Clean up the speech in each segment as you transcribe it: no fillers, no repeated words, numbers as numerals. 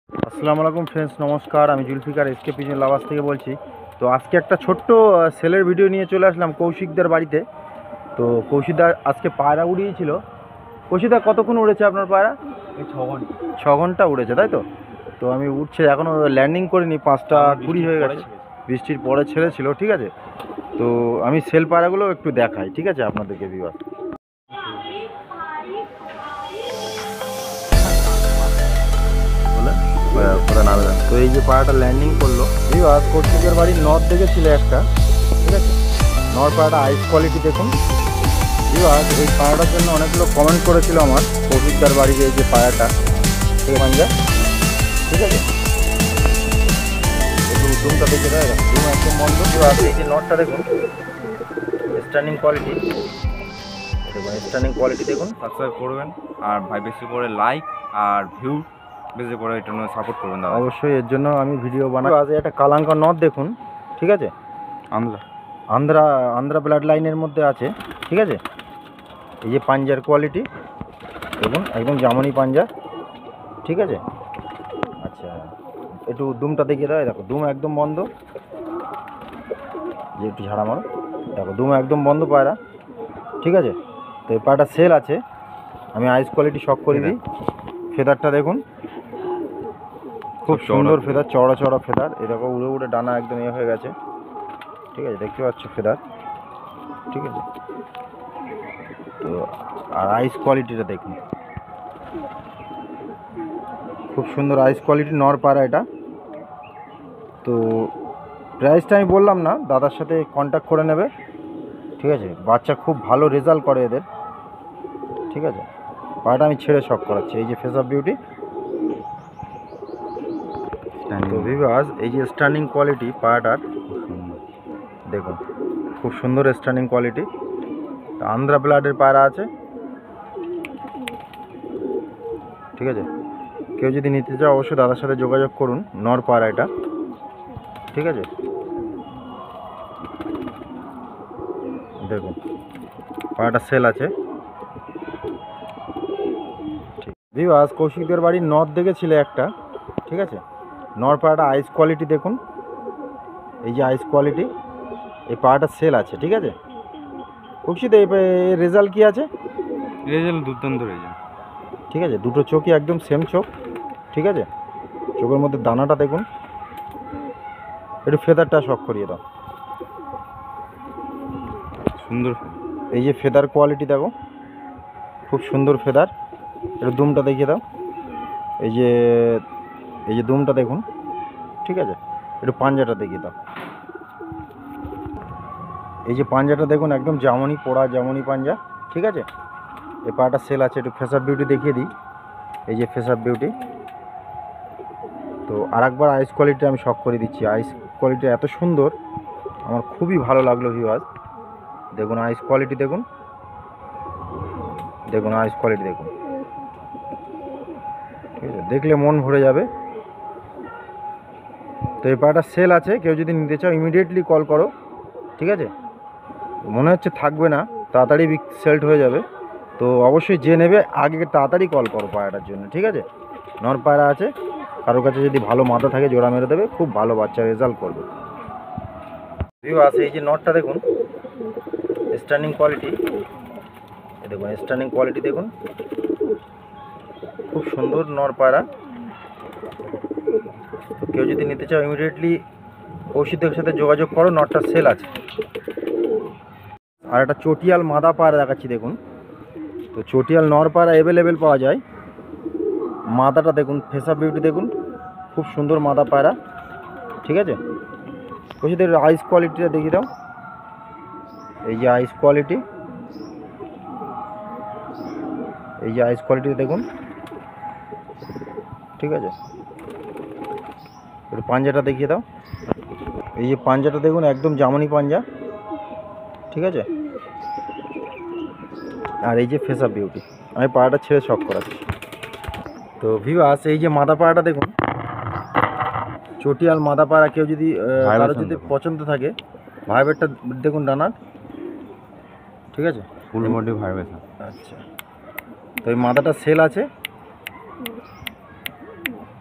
আসসালামু আলাইকুম ফ্রেন্ডস, নমস্কার। আমি জুলফিকার এসকে পিজন লাভাস থেকে বলছি। তো আজকে একটা ছোট্ট সেলের ভিডিও নিয়ে চলে আসলাম কৌশিকদার বাড়িতে। তো কৌশিকদা আজকে পায়রা উড়িয়েছিল। কৌশিকদা কতক্ষণ উড়েছে আপনার পায়রা? এই 6 ঘন্টা। 6 ঘন্টা উড়েছে, তাই তো? তো আমি উঠছে, এখনও ল্যান্ডিং করিনি, 5টা 20 হয়ে গেছে। বৃষ্টির পরে ছেড়েছিল, ঠিক আছে। তো আমি সেল পায়রাগুলো একটু দেখাই, ঠিক আছে আপনাদেরকে ভিউয়ার। তো এই যে পায়রাটা ল্যান্ডিং করলো, ভিউয়ার কৌশিকের বাড়ির নর দেখেছিল একটা, ঠিক আছে। নর পায়রাটা আইস কোয়ালিটি দেখুন ভিউয়ার। এই পায়রাটার জন্য অনেকগুলো কমেন্ট করেছিল আমার কৌশিকদার বাড়ির এই যে পায়রাটা, ঠিক আছে, ঠিক আছে। একটু জুমটা দেখে দেয়, জুম একদম বন্ধ। এই যে নটটা দেখুন, স্ট্যান্ডিং কোয়ালিটি দেখুন, স্ট্যান্ডিং কোয়ালিটি দেখুন। সাবস্ক্রাইব করবেন আর ভাই বেশি করে লাইক আর ভিউ বেশি করে এটা সাপোর্ট করবেন দাদা। অবশ্যই এর জন্য আমি ভিডিও বানাই। আজ একটা কালাঙ্কা নট দেখুন, ঠিক আছে। আন্ধ্রা ব্লাড লাইনের মধ্যে আছে, ঠিক আছে। এই যে পাঞ্জার কোয়ালিটি দেখুন, একদম জামনি পাঞ্জা, ঠিক আছে। আচ্ছা, একটু দুমটা দেখিয়ে দেয়, দেখো দুম একদম বন্ধ। যে একটু ঝাড়া মারো, দেখো দুম একদম বন্ধ পায়রা, ঠিক আছে। তো এই পায়রাটা সেল আছে, আমি আইস কোয়ালিটি শক করে দিই। ফেদারটা দেখুন, খুব সুন্দর ফেদার, চড়া চড়া ফেদার। এরকম উড়ে উড়ে ডানা একদম ইয়ে হয়ে গেছে, ঠিক আছে, দেখতে পাচ্ছ ফেদার, ঠিক আছে। তো আর আইস কোয়ালিটিটা দেখুন, খুব সুন্দর আইস কোয়ালিটি নর পায়রা এটা। তো প্রাইসটা আমি বললাম না, দাদার সাথে কন্ট্যাক্ট করে নেবে, ঠিক আছে। বাচ্চা খুব ভালো রেজাল্ট করে এদের, ঠিক আছে। পায়রাটা আমি ছেড়ে শক করাচ্ছি। এই যে ফেস অফ বিউটি, তো ভিউয়ার্স এই যে স্ট্যান্ডিং কোয়ালিটি পায়রাটার দেখুন, খুব সুন্দর স্ট্যান্ডিং কোয়ালিটি। আন্ধ্রা ব্লাডের পায়রা আছে, ঠিক আছে। কেউ যদি নিতে চাও অবশ্যই দাদার সাথে যোগাযোগ করুন। নর পায়রা এটা, ঠিক আছে। দেখুন পায়রাটা সেল আছে, ঠিক। ভিউয়ার্স কৌশিকদের বাড়ির নর দেখেছিলে একটা, ঠিক আছে। নর পায়রাটা আইস কোয়ালিটি দেখুন, এই যে আইস কোয়ালিটি। এই পায়রাটা সেল আছে, ঠিক আছে। কৌশিক এই রেজাল্ট কি আছে? রেজাল্ট দুর্দান্ত রেজাল্ট, ঠিক আছে। দুটো চোখই একদম সেম চোখ, ঠিক আছে। চোখের মধ্যে দানাটা দেখুন, একটু ফেদারটা শক করিয়ে দাও। সুন্দর। এই যে ফেদার কোয়ালিটি দেখো, খুব সুন্দর ফেদার। একটু দুমটা দেখিয়ে দাও। এই যে দুমটা দেখুন, ঠিক আছে। একটু পাঞ্জাটা দেখিয়ে দাও। এই যে পাঞ্জাটা দেখুন, একদম জামনি পোড়া জামনি পাঞ্জা, ঠিক আছে। এই পাটা সেল আছে। একটু ফেস অফ বিউটি দেখিয়ে দিই। এই যে ফেস অফ বিউটি। তো আরেকবার আইস কোয়ালিটি আমি শক করে দিচ্ছি। আইস কোয়ালিটি এত সুন্দর, আমার খুবই ভালো লাগলো ভিউয়ার্স। দেখুন আইস কোয়ালিটি দেখুন, দেখুন আইস কোয়ালিটি দেখুন, ঠিক আছে। দেখলে মন ভরে যাবে। তো এই পাটা সেল আছে, কেউ যদি নিতে চাও ইমিডিয়েটলি কল করো, ঠিক আছে। মনে হচ্ছে থাকবে না, তাড়াতাড়ি সেলড হয়ে যাবে। তো অবশ্যই যে নেবে আগে তাড়াতাড়ি কল করো পায়রাটার জন্য, ঠিক আছে। নর পায়রা আছে, কারোর কাছে যদি ভালো মাথা থাকে জোড়া মেরে দেবে, খুব ভালো বাচ্চা রেজাল্ট করবে। আছে এই যে নটটা দেখুন, স্ট্যান্ডিং কোয়ালিটি দেখুন, স্ট্যান্ডিং কোয়ালিটি দেখুন, খুব সুন্দর নর পায়রা। কেউ যদি নিতে চাও ইমিডিয়েটলি কৌশিকদের সাথে যোগাযোগ করো, নটটা সেল আছে। আর একটা চটিয়াল মাদা পায়রা দেখাচ্ছি দেখুন। তো চটিয়াল নর পায়রা অ্যাভেলেবেল পাওয়া যায়। মাদাটা দেখুন, ফেস অফ বিউটি দেখুন, খুব সুন্দর মাদা পায়রা, ঠিক আছে। কৌশিকদের আইস কোয়ালিটিটা দেখিয়ে দাও। এই যে আইস কোয়ালিটি, এই যে আইস কোয়ালিটি দেখুন, ঠিক আছে। একটু পাঞ্জাটা দেখিয়ে দাও। এই যে পাঞ্জাটা দেখুন, একদম জামনি পাঞ্জা, ঠিক আছে। আর এই যে ফেস অফ বিউটি। আমি পায়রাটা ছেড়ে শক করাচ্ছি। তো ভিউয়ার্স এই যে মাদা পায়রাটা দেখুন, চটিয়াল মাদা পায়রা। কেউ যদি কারো যদি পছন্দ থাকে, ভাইব্রেটটা দেখুন ডানার, ঠিক আছে, ফুল বডি ভাইব্রেশন। আচ্ছা, তো এই মাদাটা সেল আছে,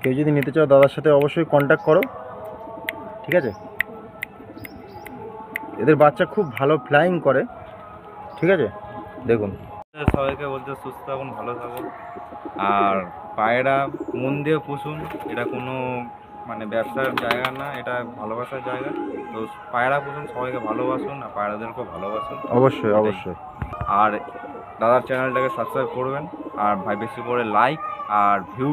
কেউ যদি নিতে চাও দাদার সাথে অবশ্যই কন্ট্যাক্ট করো, ঠিক আছে। এদের বাচ্চা খুব ভালো ফ্লাইং করে, ঠিক আছে। দেখুন, সবাইকে বলতে সুস্থ থাকুন, ভালো থাকুন। আর পায়রা মন দিয়ে পুষুন, এটা কোনো মানে ব্যবসার জায়গা না, এটা ভালোবাসার জায়গা। তো পায়রা পুষুন, সবাইকে ভালোবাসুন আর পায়রাদেরকেও ভালোবাসুন অবশ্যই এটাই। অবশ্যই। আর দাদার চ্যানেলটাকে সাবস্ক্রাইব করবেন, আর ভাই বেশি করে লাইক আর ভিউ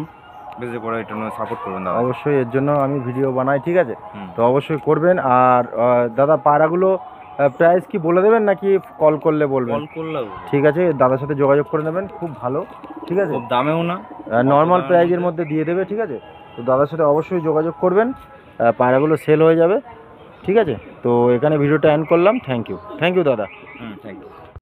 বেশি করে এটা সাপোর্ট করবেন দাদা। অবশ্যই এর জন্য আমি ভিডিও বানাই, ঠিক আছে। হুম। তো অবশ্যই করবেন। আর দাদা পায়রাগুলো প্রাইস কি বলে দেবেন নাকি কল করলে বলবেন? কল করলেও ঠিক আছে, দাদার সাথে যোগাযোগ করে নেবেন, খুব ভালো, ঠিক আছে। খুব দামেও না, নর্মাল দামের প্রাইজের মধ্যে। মধ্যে দিয়ে দেবে, ঠিক আছে। তো দাদার সাথে অবশ্যই যোগাযোগ করবেন, পায়রাগুলো সেল হয়ে যাবে, ঠিক আছে। তো এখানে ভিডিওটা এন্ড করলাম। থ্যাংক ইউ দাদা। Thank you.